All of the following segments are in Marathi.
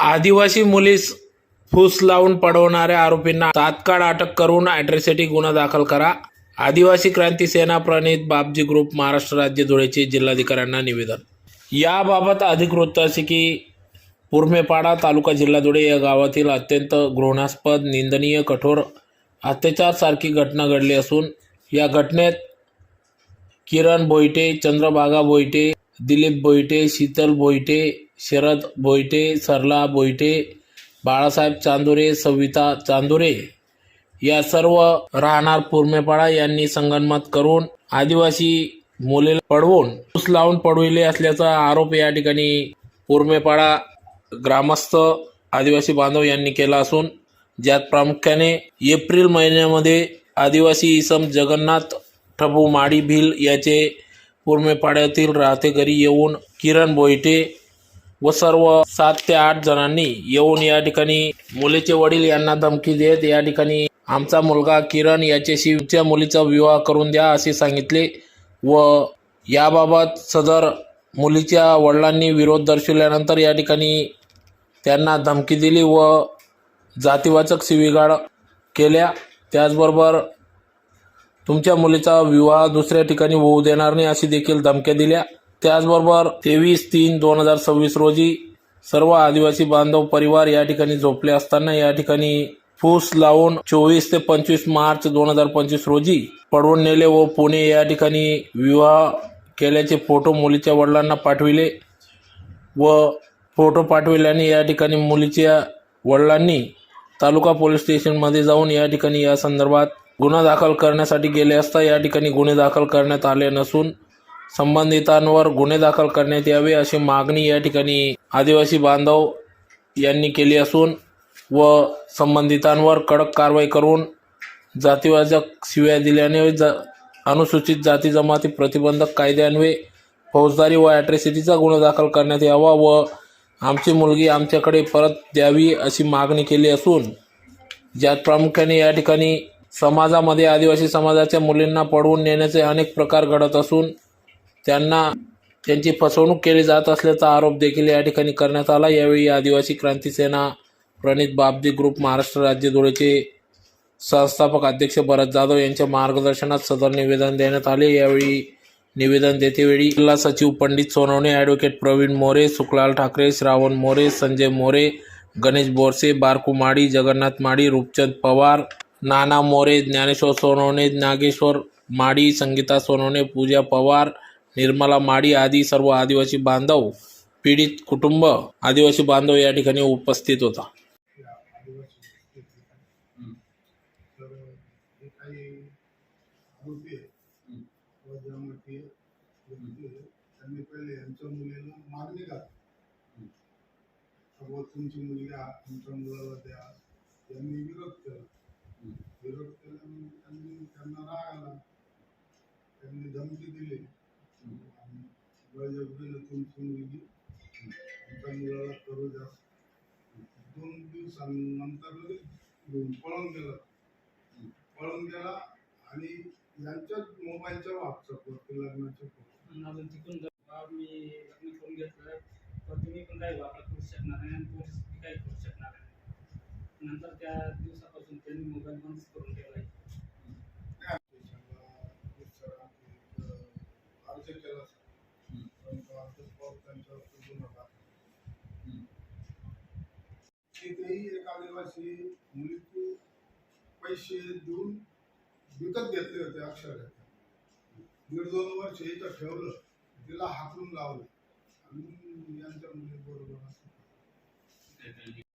आदिवासी मुलीस फूस लावून पडवणाऱ्या आरोपींना तात्काळ अटक करून अॅट्रॉसिटी गुन्हा दाखल करा. आदिवासी क्रांती सेना प्रणित बापजी ग्रुप महाराष्ट्र राज्य धुळेचे जिल्हाधिकाऱ्यांना निवेदन. याबाबत अधिक वृत्त असे की पुरमेपाडा तालुका जिल्हा धुळे या गावातील अत्यंत घृणास्पद निंदनीय कठोर अत्याचार सारखी घटना घडली असून या घटनेत किरण भोईटे, चंद्रभागा भोईटे, दिलीप भोईटे, शीतल भोईटे, शरद भोईटे, सरला भोईटे, बाळासाहेब चांदुरे, सविता चांदुरे या सर्व राहणार पुरमेपाडा यांनी संगनमत करून आदिवासी मुलीला पडवून फूस लावून पडविले असल्याचा आरोप या ठिकाणी पुरमेपाडा ग्रामस्थ आदिवासी बांधव यांनी केला असून ज्यात प्रामुख्याने एप्रिल महिन्यामध्ये आदिवासी इसम जगन्नाथ ठबू माडी भिल याचे पुरमेपाड्यातील राहते घरी येऊन किरण भोईटे व सर्व 7 ते 8 जणांनी येऊन या ठिकाणी मुलीचे वडील यांना धमकी देत या ठिकाणी आमचा मुलगा किरण याच्याशी तुमच्या मुलीचा विवाह करून द्या असे सांगितले व याबाबत सदर मुलीच्या वडिलांनी विरोध दर्शवल्यानंतर या ठिकाणी त्यांना धमकी दिली व जातीवाचक शिवीगाळ केल्या. त्याचबरोबर तुमच्या मुलीचा विवाह दुसऱ्या ठिकाणी होऊ देणार नाही अशी देखील धमक्या दिल्या. त्याचबरोबर 23/3/2026 रोजी सर्व आदिवासी बांधव परिवार या ठिकाणी झोपले असताना या ठिकाणी फूस लावून 24 ते 25 मार्च 2025 रोजी पडवून नेले व पुणे या ठिकाणी विवाह केल्याचे फोटो मुलीच्या वडिलांना पाठविले व फोटो पाठविल्याने या ठिकाणी मुलीच्या वडिलांनी तालुका पोलीस स्टेशनमध्ये जाऊन या ठिकाणी या संदर्भात गुन्हा दाखल करण्यासाठी गेले असता या ठिकाणी गुन्हे दाखल करण्यात आले नसून संबंधितांवर गुन्हे दाखल करण्यात यावे अशी मागणी या ठिकाणी आदिवासी बांधव यांनी केली असून व संबंधितांवर कडक कारवाई करून जातीवाचक शिव्या दिल्याने अनुसूचित जाती जमाती प्रतिबंधक कायद्यान्वये फौजदारी व अॅट्रॉसिटीचा गुन्हा दाखल करण्यात यावा व आमची मुलगी आमच्याकडे परत द्यावी अशी मागणी केली असून ज्यात प्रामुख्याने या ठिकाणी समाजामध्ये आदिवासी समाजाच्या मुलींना पडवून नेण्याचे अनेक प्रकार घडत असून त्यांची फसवणूक केली जात असल्याचा आरोप देखील या ठिकाणी करण्यात आला. यावेळी आदिवासी क्रांती सेना प्रणित बापजी ग्रुप महाराष्ट्र राज्य धुळेचे संस्थापक अध्यक्ष भरत जाधव यांच्या मार्गदर्शनात सदर निवेदन देण्यात आले. यावेळी निवेदन देतेवेळी जिल्हा सचिव पंडित सोनवणे, ॲडव्होकेट प्रवीण मोरे, सुखलाल ठाकरे, श्रावण मोरे, संजय मोरे, गणेश बोरसे, बारकू माडी, जगन्नाथ माडी, रूपचंद पवार, नाना मोरे, ज्ञानेश्वर सोनवणे, नागेश्वर माडी, संगीता सोनवणे, पूजा पवार, निर्मला माडी आदी सर्व आदिवासी बांधव, पीडित कुटुंब, आदिवासी बांधव या ठिकाणी उपस्थित होता. त्यांनी पहिले यांच्या मुलीला मागणी करा, तुमची मुलगी आमच्या मुलाला द्या. त्यांनी विरोध केल्यानंतर त्यांना राग आला, त्यांनी धमकी दिली, बळजबरीने तुमची मुलगी आमच्या मुलाला करू द्या. 2 दिवसांनंतर पळून गेला आणि यांच्याच मोबाईलच्या व्हॉट्सअपवरती लग्नाचे फोटो तिकून मी लग्न करून घेतलं तर तुम्ही पण काही वापर करू शकणार नाही आणि पोलीस काही करू शकणार नाही. नंतर त्या दिवसापासून त्यांनी मोबाईल बंद करून ठेवला आहे. अर्ज केला तिथेही एक आदिवासी मुलीचे पैसे देऊन विकत घेतले होते. अक्षरशः 1.5-2 वर्ष इथं ठेवलं, तिला हाकलून लावलं आणि यांच्या मुलीबरोबर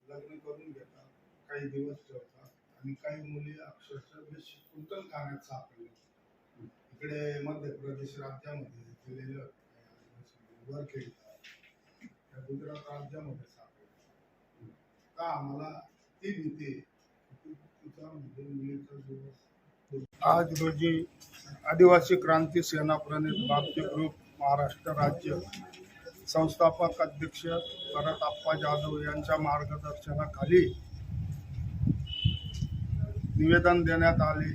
लग्न करून घेतात, काही दिवस ठेवतात आणि काही मुली अक्षरशः कुंटल खाण्यात सापडले. इकडे मध्य प्रदेश राज्यामध्ये केलेले वर खेळतात, त्या गुजरात राज्यामध्ये सापडले. का आम्हाला ती भीती तिचा म्हणजे मुलीचा दिवस. आज रोजी आदिवासी क्रांती सेना प्रणित बापजी ग्रुप महाराष्ट्र राज्य संस्थापक अध्यक्ष भरत आप्पा जाधव यांच्या मार्गदर्शनाखाली निवेदन देण्यात आले.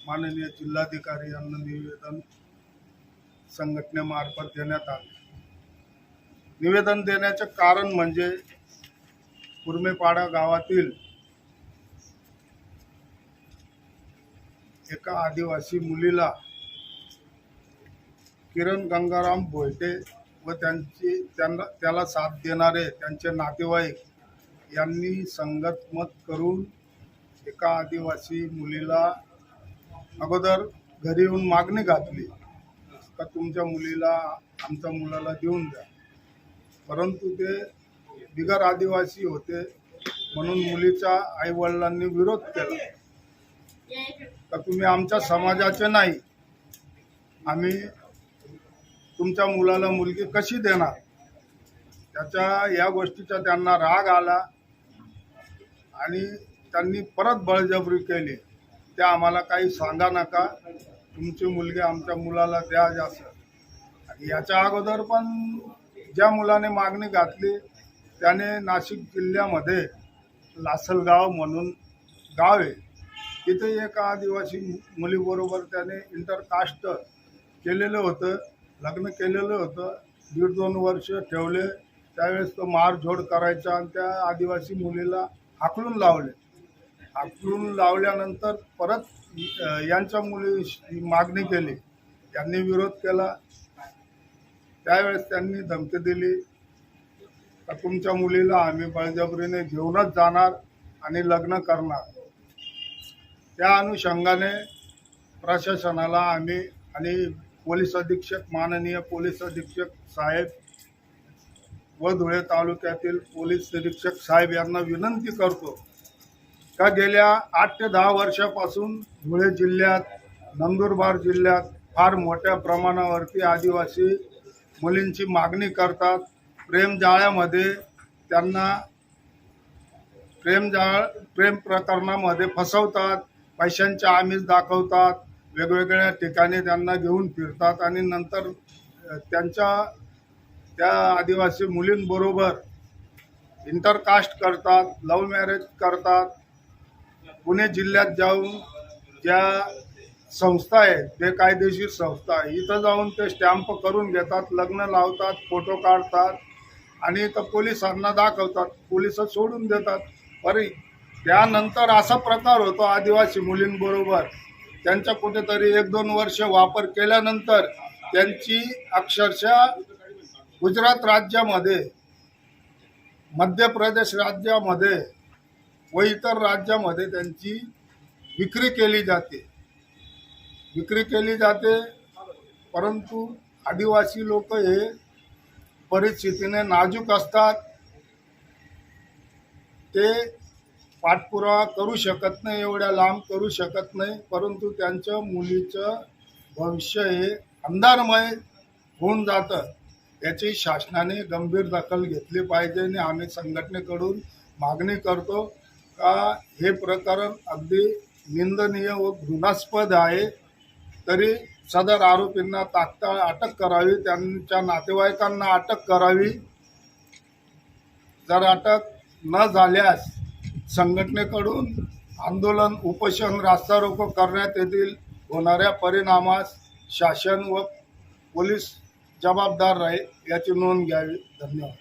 माननीय जिल्हाधिकारी यांना निवेदन संघटनेमार्फत देण्यात आले. निवेदन देण्याचे कारण म्हणजे कुर्मेपाडा गावातील एका आदिवासी मुलीला किरण गंगाराम बोयटे व त्याला साथ देणारे त्यांचे नातेवाईक यांनी संगतमत करून एका आदिवासी मुलीला अगोदर घरी येऊन मागणी घातली का तुमच्या मुलीला आमच्या मुलाला देऊन द्या, परंतु ते बिगर आदिवासी होते म्हणून मुलीच्या आईवडिलांनी विरोध केला का तुम्ही आमच्या समाजाचे नाही, आम्ही तुमच्या मुलाला मुलगी कशी देणार. त्याच्या या गोष्टीचा त्यांना राग आला आणि त्यांनी परत बळजबरी केली. त्या आम्हाला काही सांगा नका, तुमची मुलगी आमच्या मुलाला द्या जास्त. आणि याच्या अगोदर पण ज्या मुलाने मागणी घातली त्याने नाशिक जिल्ह्यामध्ये लासलगाव म्हणून गाव आहे, तिथे एका आदिवासी मुलीबरोबर त्याने इंटरकास्ट केलेलं होतं, लग्न केलेलं होतं. 1.5-2 वर्ष ठेवले. त्यावेळेस तो मारझोड करायचा आणि त्या आदिवासी मुलीला हाकलून लावले. हाकलून लावल्यानंतर परत यांच्या मुली मागणी केली, त्यांनी विरोध केला. त्यावेळेस त्यांनी धमकी दिली का तुमच्या मुलीला आम्ही बळजबरीने घेऊनच जाणार आणि लग्न करणार. त्या अनुषंगाने प्रशासनाला आम्ही आणि पोलीस अधीक्षक, माननीय पोलीस अधीक्षक साहेब व धुळे तालुक्यातील पोलीस निरीक्षक साहेब यांना विनंती करतो का गेल्या 8 ते 10 वर्षापासून धुळे जिल्ह्यात, नंदुरबार जिल्ह्यात फार मोठ्या प्रमाणावरती आदिवासी मुलींची मागणी करतात. प्रेमजाळ्यामध्ये त्यांना प्रेम प्रकरणामध्ये फसवतात, पैशांचे आमिष दाखवतात, वेगवेगळ्या ठिकाणी त्यांना घेऊन फिरतात आणि नंतर त्या आदिवासी मुलींबरोबर इंटरकास्ट करतात, लव्ह मॅरेज करतात. पुणे जिल्ह्यात जाऊन ज्या संस्था आहेत, बेकायदेशीर संस्था, इथं जाऊन ते स्टॅम्प करून घेतात, लग्न लावतात, फोटो काढतात आणि इथं पोलिसांना दाखवतात, पोलिस सोडून देतात. परी त्यानंतर असा प्रकार होतो आदिवासी मुलींबरोबर. त्यांचा कुठेतरी 1-2 वर्ष वापर केल्यानंतर त्यांची अक्षरशः गुजरात राज्यामध्ये, मध्य प्रदेश राज्यामध्ये व इतर राज्यामध्ये त्यांची विक्री केली जाते. परंतु आदिवासी लोक हे परिस्थितीने नाजूक असतात, ते पाठपुरावा करू शकत नाही, एवढ्या लांब करू शकत नाही. परंतु त्यांच्या मुलीचं भविष्य हे अंधारमय होऊन जातं. याची शासनाने गंभीर दखल घेतली पाहिजे आणि आम्ही संघटनेकडून मागणी करतो का हे प्रकरण अगदी निंदनीय व घृणास्पद आहे. तरी सदर आरोपींना तात्काळ अटक करावी, त्यांच्या नातेवाईकांना अटक करावी. जर अटक न झाल्यास संघटनेकडून आंदोलन, उपोषण, रास्ता रोको करण्यात येतील. होणाऱ्या परिणामास शासन व पोलीस जबाबदार राहील याची नोंद घ्यावी. धन्यवाद.